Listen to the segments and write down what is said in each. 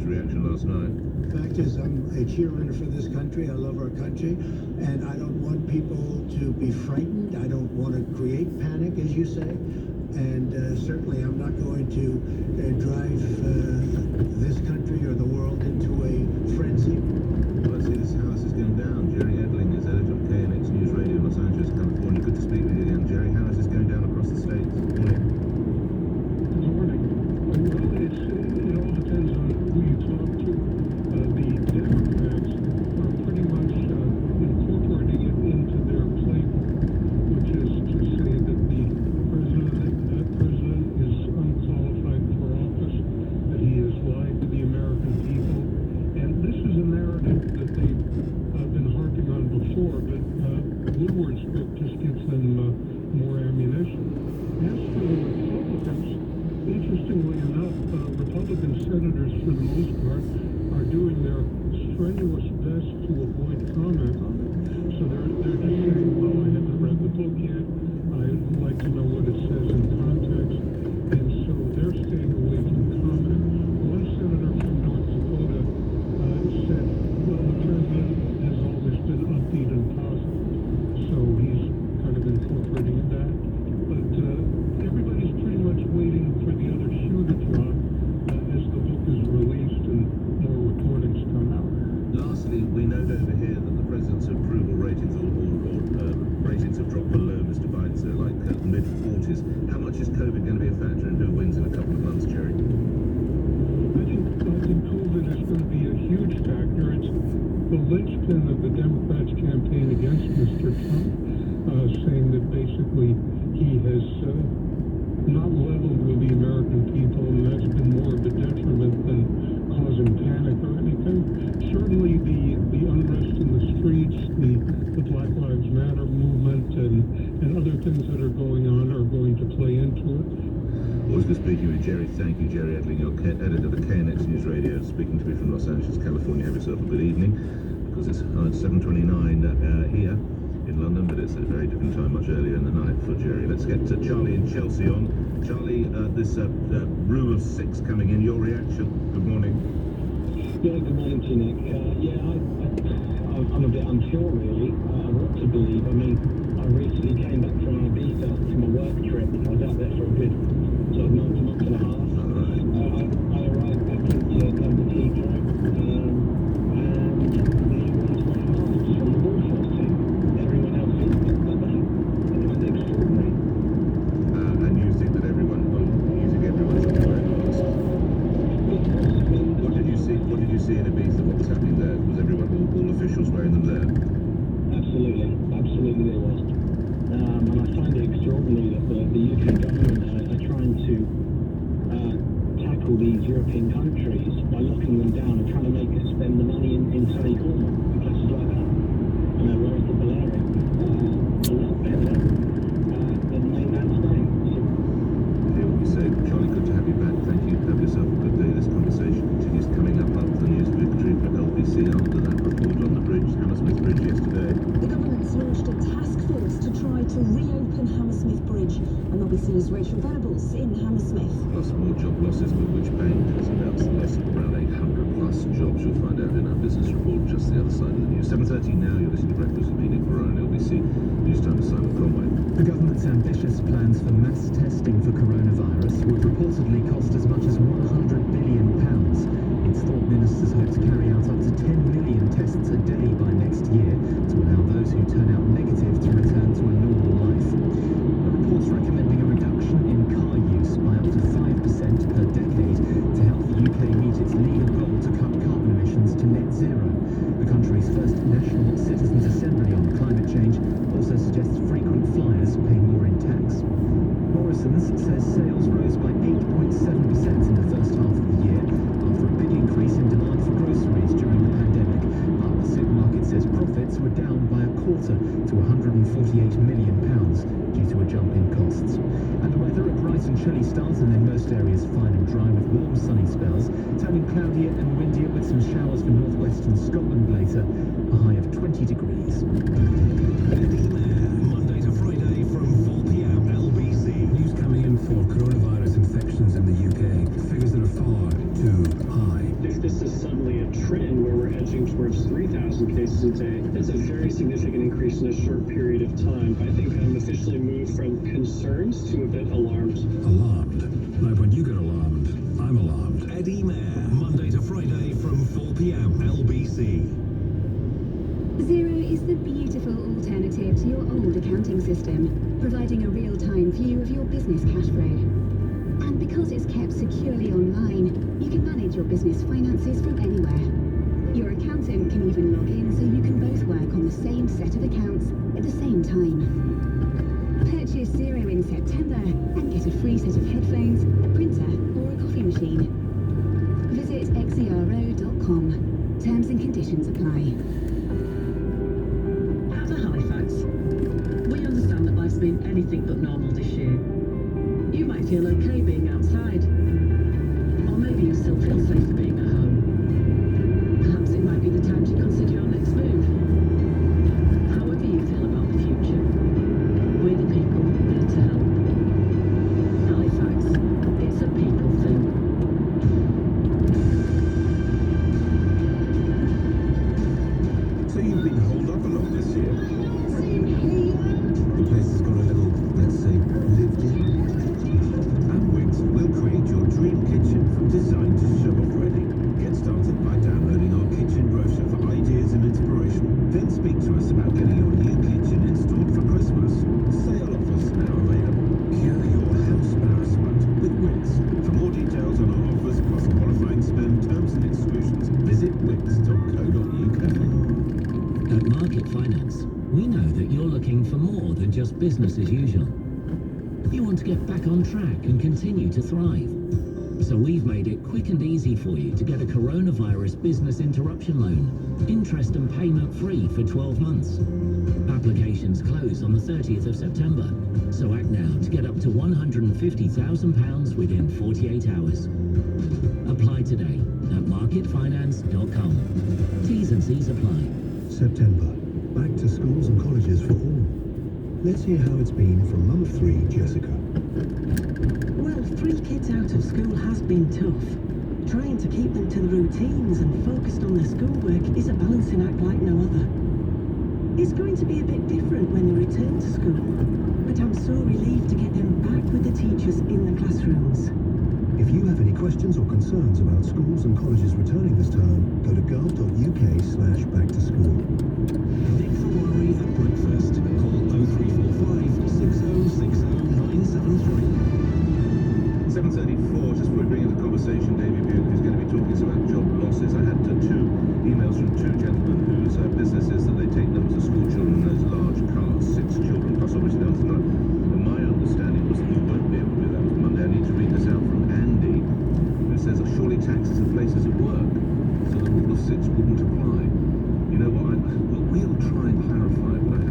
reaction last night. The fact is, I'm a cheerleader for this country. I love our country, and I don't want people to be frightened. I don't want to create panic, as you say, and certainly I'm not going to drive this country or the world into a frenzy. Well, I see this how this is going down. Jerry Edling is editor of KNX News Radio, Los Angeles, California. Good to speak with you again, Jerry. How is this going down across the states? Morning. Good morning. Well, it all depends on who you talk to. The Democrats are pretty much incorporating it into their playbook, which is to say that the president is unqualified for office, that he has lied to the American people, and this is a narrative that they've been harping on before, but Woodward's book just gives them more ammunition. As for the Republicans, interestingly enough, Republican senators, for the most part, are doing their strenuous best to avoid comment on it. So they're just saying, well, I haven't read the book yet. I'd like to know what it says in context. And so they're staying away from comment. One senator from North Dakota said, well, the president has always been upbeat and positive. So he's kind of incorporating that. But everybody's pretty much waiting for the other shoe to drop as the book is released and more recordings come out. Lastly, we note over here that the president's approval ratings or ratings have dropped below Mr. Biden's, like mid-40s. How much is COVID going to be a factor in who wins in a couple of months, Jerry? I think COVID is going to be a huge factor. It's the linchpin of the Democrats' campaign against Mr. Trump, saying that basically he has not leveled with the American people, and that's been more of a detriment than causing panic or anything. Certainly the unrest in the streets, the Black Lives Matter movement, and other things that are going on are going to play into it. Always good speaking with Jerry. Thank you, Jerry Edling, your editor of the KNX News Radio, speaking to me from Los Angeles, California. Have yourself a good evening, because it's 7:29 here in London, but it's a very different time, much earlier in the night for Jerry. Let's get to Charlie in Chelsea on. Charlie, this rule of 6 coming in, your reaction? Good morning. Yeah, good morning to you, Nick. I'm a bit unsure, really, what to believe. I mean, I recently came back from Ibiza from a work trip. I was out there for a good sort of month and a half. I arrived back into London Heathrow, and everyone's wearing masks from the Warforce team. Everyone else is like that. I find it extraordinary. And you think that everyone, everyone should be wearing masks? What did you see in Ibiza? What was happening there? Was everyone, all officials wearing them there? Absolutely there was. And I find it extraordinary that the UK government are trying to tackle these European countries by locking them down and trying to make us spend the money in Sunny Corner and places like that. Whereas the Balearic, a lot better than mainland Spain. Hear what you say. Charlie, good to have you back. Thank you. Have yourself a good day. This conversation continues coming up after the news victory for LBC after that report on the bridge, Hammersmith Bridge yesterday. The government's launched a task force to try to reopen Hammersmith Bridge, and LBC's Rachel Venables in Hammersmith. Plus more job losses, but which bank has announced the loss of around 800 plus jobs? You'll find out in our business report just the other side of the news. 7:30 now, you're listening to Breakfast with Nick Varone, LBC News Time with Simon Conway. The government's ambitious plans for mass testing for coronavirus would reportedly cost as much as £100 billion. It's thought ministers hope to carry out up to 10 million tests a day by next year to allow those who turn out negative to return to a normal life. The report's recommending a reduction in car use by up to 5% per decade to help the UK meet its legal goal to cut carbon emissions to net zero. The country's first National Citizens' Assembly on climate change also suggests frequent flyers pay more in tax. Morrison's says sales rose by 8.7% in the first half of the year after a big increase in demand for groceries during the pandemic, but the supermarket says profits were down by a quarter to £148 million due to a jump in costs. And the weather, a bright and chilly start and then most areas fine and dry with warm sunny spells, turning cloudier and windier with some showers for northwestern Scotland later, a high of 20 degrees. Monday to Friday from 4 p.m. LBC. News coming in for coronavirus infections in the UK. Figures that are far too high. This this is suddenly a trend where we're edging towards 3,000 cases a day. That's a very significant increase in a short period of time. I think I'm officially moved from concerns to a bit alarmed. Alarmed? No, when you get alarmed, I'm alarmed. Eddie Mayer, Monday to Friday from 4 p.m. LBC. Xero is the beautiful alternative to your old accounting system, providing a real-time view of your business cash flow. And because it's kept securely online, you can manage your business finances from anywhere. Your accountant can even log in so you can both work on the same set of accounts at the same time. Purchase Xero in September and get a free set of headphones, a printer, or a coffee machine. Visit xero.com. Terms and conditions apply. At Halifax, we understand that life's been anything but normal this year. You might feel okay being outside, or maybe you still feel safer being at home. Perhaps it might be the time to consider your next move. However you feel about the future, we're the people there to help. Halifax, it's a people thing. So you've been holed up a lot this year. Same here. The place has got a little, let's say, lived in. And Wix will create your dream kitchen from design to show off ready. Get started by downloading our kitchen brochure for ideas and inspiration. Then speak to us about getting your new kitchen installed for Christmas. Sale offers now available. Cure your house embarrassment with Wix. For more details on our offers plus qualifying spend, terms and exclusions, visit wix.co.uk. At Market Finance, we know that you're looking for more than just business as usual. You want to get back on track and continue to thrive. So we've made it quick and easy for you to get a coronavirus business interruption loan. Interest and payment free for 12 months. Applications close on the 30th of September. So act now to get up to £150,000 within 48 hours. Apply today at marketfinance.com. T's and C's apply. September. Back to schools and colleges for all. Let's hear how it's been from Mum of 3, Jessica. Well, 3 kids out of school has been tough. Trying to keep them to the routines and focused on their schoolwork is a balancing act like no other. It's going to be a bit different when they return to school, but I'm so relieved to get them back with the teachers in the classrooms. If you have any questions or concerns about schools and colleges returning this term, go to gov.uk/back-to-school. Nick Ferrari at breakfast. Call 0345 6060973. 7:34, just before we bring into conversation David Buke, who's going to be talking to us about job losses. I had 2 emails from 2 gentlemen whose businesses that they take numbers of school children in those large cars, 6 children, plus obviously there was another. And my understanding was that you won't be able to do that on Monday. I need to read this out from Andy, who says that surely taxes of places of work, so the rule of 6 wouldn't apply. You know what, we'll try and clarify what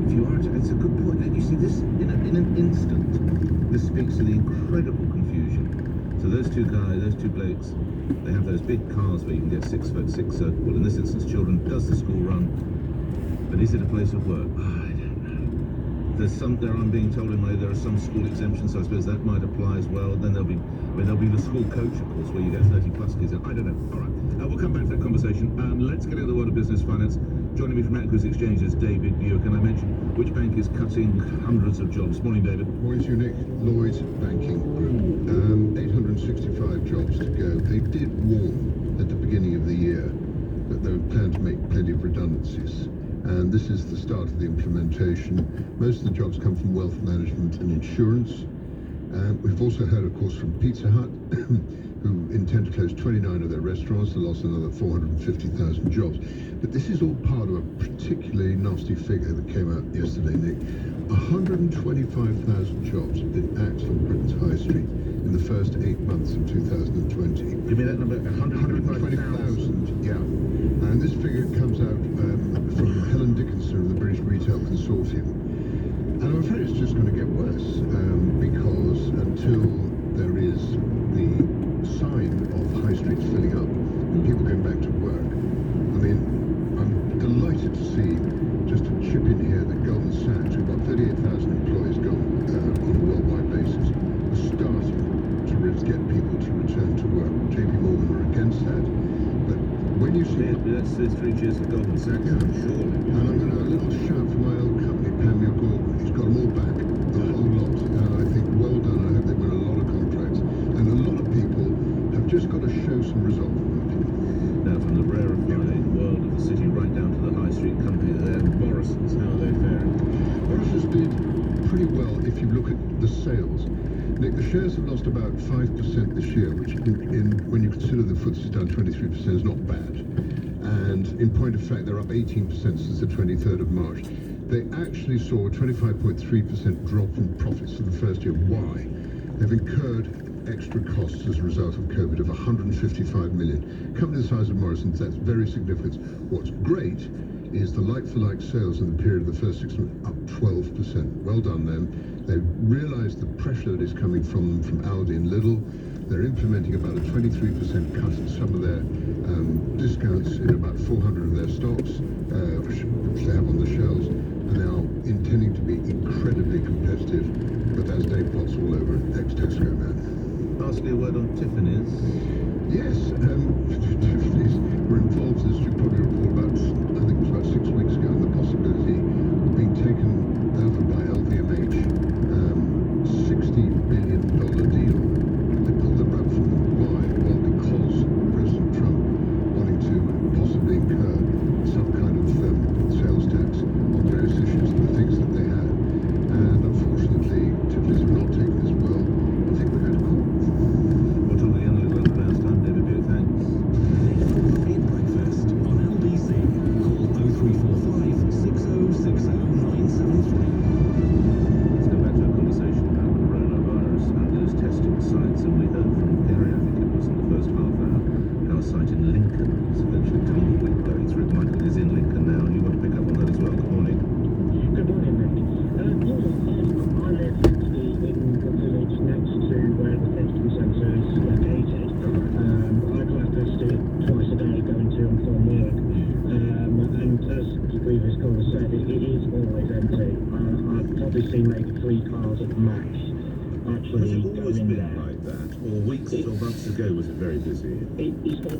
if you are to, it's a good point. And you see this, in an instant, this speaks to the incredible confusion. So those 2 guys, those 2 blokes, they have those big cars where you can get 6 foot, well in this instance children, does the school run, but is it a place of work? I don't know. There's some, I'm being told in my, there are some school exemptions, so I suppose that might apply as well. Then there'll be the school coach, of course, where you get 30 plus kids in. I don't know. All right, we'll come back to that conversation. Let's get into the world of business finance. Joining me from Equities Exchange is David Buke, and I mentioned which bank is cutting hundreds of jobs. Morning, David. Morning to you, Nick. Lloyds Banking Group. 865 jobs to go. They did warn at the beginning of the year that they would plan to make plenty of redundancies. And this is the start of the implementation. Most of the jobs come from wealth management and insurance. We've also heard, of course, from Pizza Hut, who intend to close 29 of their restaurants to lost another 450,000 jobs. But this is all part of a particularly nasty figure that came out yesterday, Nick. 125,000 jobs have been axed on Britain's high street in the first 8 months of 2020. Give me that number, 120,000. Yeah. And this figure comes out from Helen Dickinson of the British Retail Consortium. And I'm afraid it's just going to get worse because until there is the sign of high streets filling up and people going back to work, I mean, I'm delighted to see, just to chip in here, that Goldman Sachs, who've got 38,000 employees gone on a worldwide basis, are starting to get people to return to work. JP Morgan are again against that. But when you see... Let's 3 cheers for Goldman Sachs, Yeah. surely. And I'm going to have a little shout for my old company, Pamela Gordon. He's got them all back, a whole lot. And I think, well done. I hope they win a lot of contracts. And a lot of people have just got to show some resolve. Now from the rarefied world of the city right down to the high street company there, Morrison's, how are they faring? Morrison's did pretty well if you look at the sales. Nick, the shares have lost about 5% this year, which when you consider the FTSE's down 23% is not bad. And in point of fact, they're up 18% since the 23rd of March. They actually saw a 25.3% drop in profits for the first year. Why? They've incurred extra costs as a result of COVID of 155 million. Company the size of Morrison's, that's very significant. What's great is the like-for-like sales in the period of the first 6 months up 12%. Well done them. They realised the pressure that is coming from them from Aldi and Lidl. They're implementing about a 23% cut in some of their discounts in about 400 of their stocks, which they have on the shelves, and they are intending to be incredibly competitive. But that's Dave Potts all over, ex-Tesco man. Lastly, a word on Tiffany's. Yes, Tiffany's were involved, as you probably recall, I think it was about 6 weeks ago, in the possibility of being taken over by LVMH. $60 billion deal. They pulled the rug from them. Why? Well, because President Trump wanting to possibly incur some kind of sales tax on various issues and the things that they had. And unfortunately, Tiffany's have not taken this well. I think we're going to court. Well, till the end of the world last time, David Beer, thanks. Eat breakfast on LBC. Call 0345 6060 973. Let's go back to our conversation about coronavirus and those testing sites, and we heard from Gary, I think it was in the first half hour, how a site in Lincoln is eventually tumbleweed going through. Michael is in Lincoln now, and you want to pick up on that as well. Good morning. Good morning, Nick. I live actually in the village next to where the testing centre is located. I drive past it twice a day going to and from work. And as the previous caller said, it is always empty. I've probably seen maybe 3 cars at the max actually Has it always going been there. like that? Or weeks or months ago was it very busy? It's not.